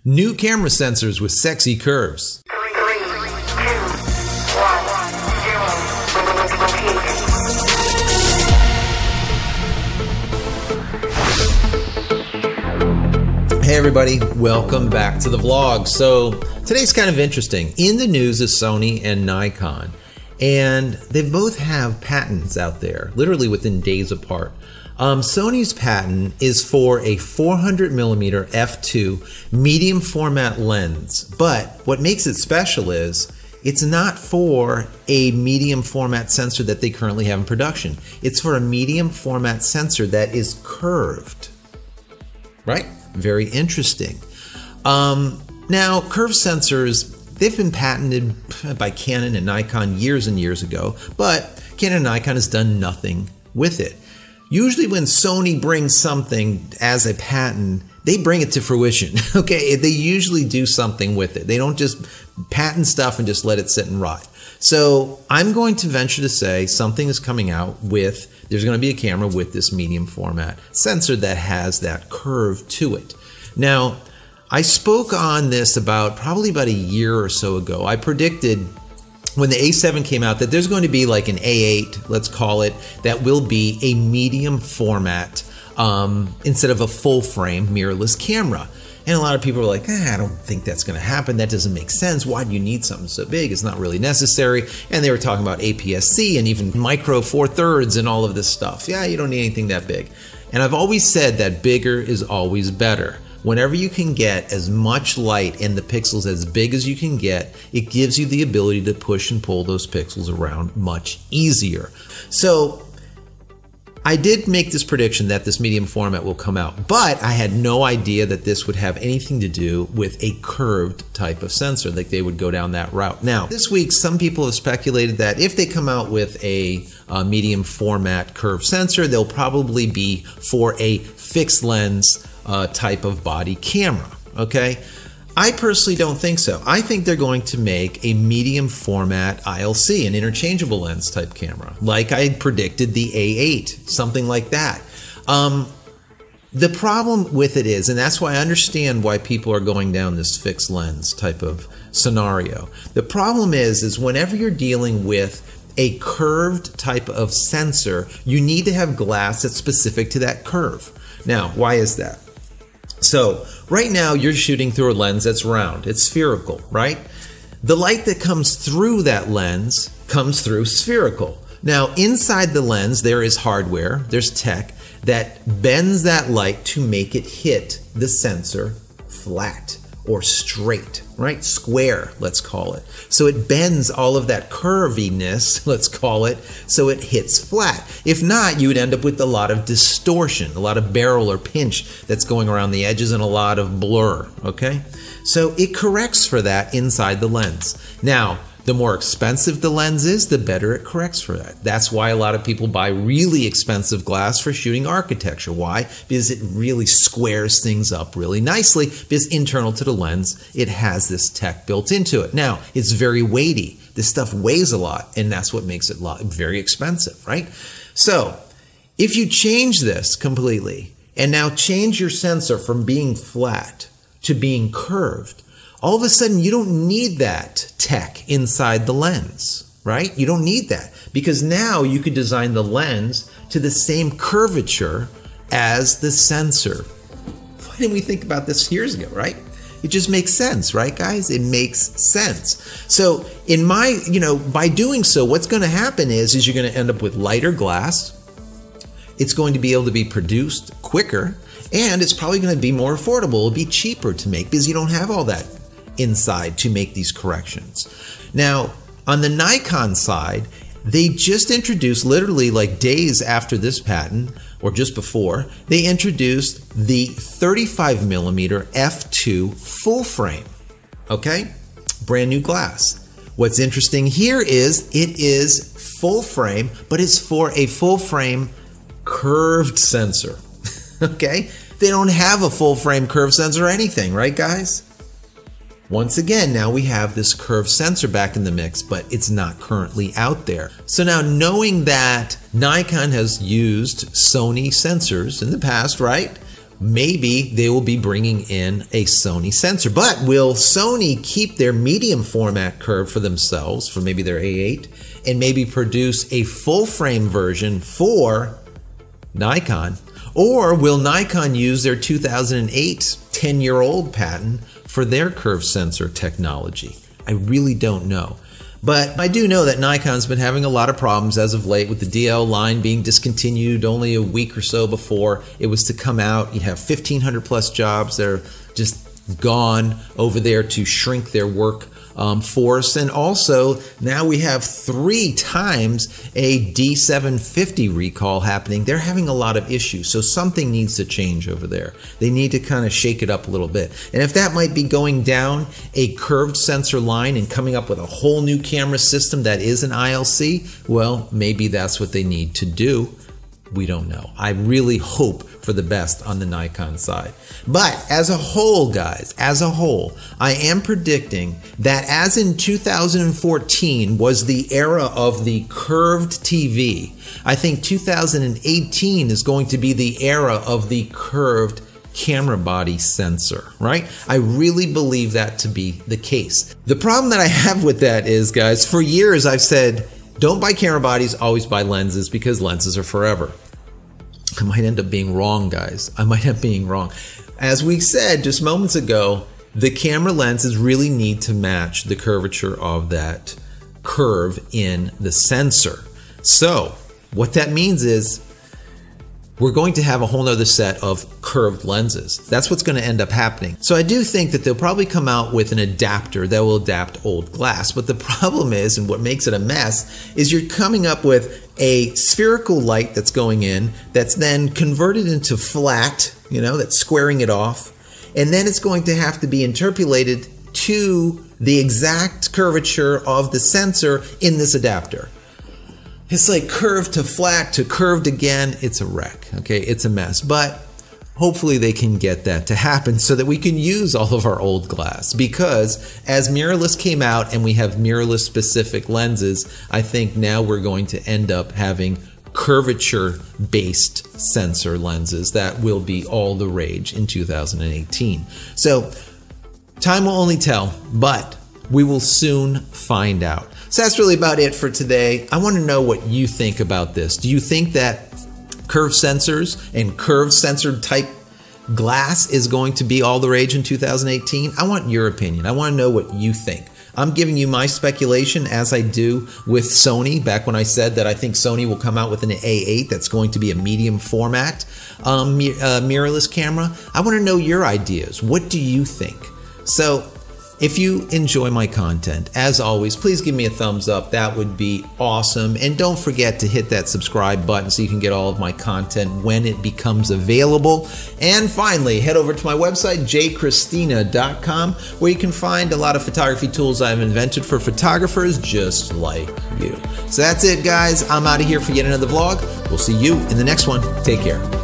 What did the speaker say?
New camera sensors with sexy curves. Hey everybody, welcome back to the vlog. So today's kind of interesting. In the news is Sony and Nikon, and they both have patents out there, literally within days apart. Sony's patent is for a 400mm f2 medium format lens, but what makes it special is it's not for a medium format sensor that they currently have in production. It's for a medium format sensor that is curved, right? Very interesting. Now, curved sensors, they've been patented by Canon and Nikon years and years ago, but Canon and Nikon has done nothing with it. Usually when Sony brings something as a patent, they bring it to fruition, okay? They usually do something with it. They don't just patent stuff and just let it sit and rot. So I'm going to venture to say something is coming out with, there's going to be a camera with this medium format sensor that has that curve to it. Now, I spoke on this probably about a year or so ago. I predicted when the A7 came out that there's going to be like an A8, let's call it, that will be a medium format instead of a full frame mirrorless camera. And a lot of people are like, I don't think that's going to happen. That doesn't make sense. Why do you need something so big? It's not really necessary. And they were talking about APS-C and even micro four thirds and all of this stuff. Yeah, you don't need anything that big. And I've always said that bigger is always better. Whenever you can get as much light in the pixels as big as you can get, it gives you the ability to push and pull those pixels around much easier. So I did make this prediction that this medium format will come out, but I had no idea that this would have anything to do with a curved type of sensor, like they would go down that route. Now, this week, some people have speculated that if they come out with a medium format curved sensor, they'll probably be for a fixed lens type of body camera, okay? I personally don't think so. I think they're going to make a medium format ILC, an interchangeable lens type camera, like I predicted the A8, something like that. The problem with it is, and that's why I understand why people are going down this fixed lens type of scenario. The problem is whenever you're dealing with a curved type of sensor, you need to have glass that's specific to that curve. Now, why is that? So right now you're shooting through a lens that's round, it's spherical, right? The light that comes through that lens comes through spherical. Now inside the lens there is hardware, there's tech that bends that light to make it hit the sensor flat or straight, right? Square, let's call it. So it bends all of that curviness, let's call it, so it hits flat. If not, you would end up with a lot of distortion, a lot of barrel or pinch that's going around the edges and a lot of blur, okay? So it corrects for that inside the lens. Now, the more expensive the lens is, the better it corrects for that. That's why a lot of people buy really expensive glass for shooting architecture. Why? Because it really squares things up really nicely, because internal to the lens, it has this tech built into it. Now, it's very weighty. This stuff weighs a lot, and that's what makes it very expensive, right? So, if you change this completely, and now change your sensor from being flat to being curved, all of a sudden, you don't need that tech inside the lens, right? You don't need that because now you could design the lens to the same curvature as the sensor. Why didn't we think about this years ago, right? It just makes sense, right, guys? It makes sense. So in my, by doing so, what's going to happen is you're going to end up with lighter glass. It's going to be able to be produced quicker, and it's probably going to be more affordable. It'll be cheaper to make because you don't have all that inside to make these corrections. Now, on the Nikon side, they just introduced, literally like days after this patent, or just before, they introduced the 35mm f2 full frame, okay? Brand new glass. What's interesting here is it is full frame, but it's for a full frame curved sensor, okay? They don't have a full frame curved sensor or anything, right, guys? Once again, now we have this curved sensor back in the mix, but it's not currently out there. So now, knowing that Nikon has used Sony sensors in the past, right? maybe they will be bringing in a Sony sensor. But will Sony keep their medium format curve for themselves, for maybe their A8, and maybe produce a full frame version for Nikon? Or will Nikon use their 2008 10-year-old patent for their curve sensor technology? I really don't know. But I do know that Nikon's been having a lot of problems as of late with the DL line being discontinued only a week or so before it was to come out. You have 1,500 plus jobs that are just gone over there to shrink their work force. And also now we have 3 times a D750 recall happening. They're having a lot of issues. So something needs to change over there. They need to kind of shake it up a little bit. And if that might be going down a curved sensor line and coming up with a whole new camera system that is an ILC, well, maybe that's what they need to do. We don't know. I really hope for the best on the Nikon side. But as a whole, guys, as a whole, I am predicting that as in 2014 was the era of the curved TV, I think 2018 is going to be the era of the curved camera body sensor, right? I really believe that to be the case. The problem that I have with that is, guys, for years I've said, don't buy camera bodies, always buy lenses, because lenses are forever. I might end up being wrong, guys. I might end up being wrong. As we said just moments ago, the camera lenses really need to match the curvature of that curve in the sensor. So what that means is we're going to have a whole nother set of curved lenses. That's what's going to end up happening. So I do think that they'll probably come out with an adapter that will adapt old glass. But the problem is, and what makes it a mess, is you're coming up with a spherical light that's going in that's then converted into flat, that's squaring it off. And then it's going to have to be interpolated to the exact curvature of the sensor in this adapter. It's like curved to flat to curved again. It's a wreck, okay? It's a mess, but hopefully they can get that to happen so that we can use all of our old glass, because as mirrorless came out and we have mirrorless specific lenses, I think now we're going to end up having curvature based sensor lenses that will be all the rage in 2018. So time will only tell, but we will soon find out. So that's really about it for today. I want to know what you think about this. Do you think that curved sensors and curved sensor type glass is going to be all the rage in 2018? I want your opinion. I want to know what you think. I'm giving you my speculation, as I do with Sony, back when I said that I think Sony will come out with an A8 that's going to be a medium format mirrorless camera. I want to know your ideas. What do you think? So if you enjoy my content, as always, please give me a thumbs up. That would be awesome. And don't forget to hit that subscribe button so you can get all of my content when it becomes available. And finally, head over to my website, JCristina.com, where you can find a lot of photography tools I've invented for photographers just like you. So that's it, guys. I'm out of here for yet another vlog. We'll see you in the next one. Take care.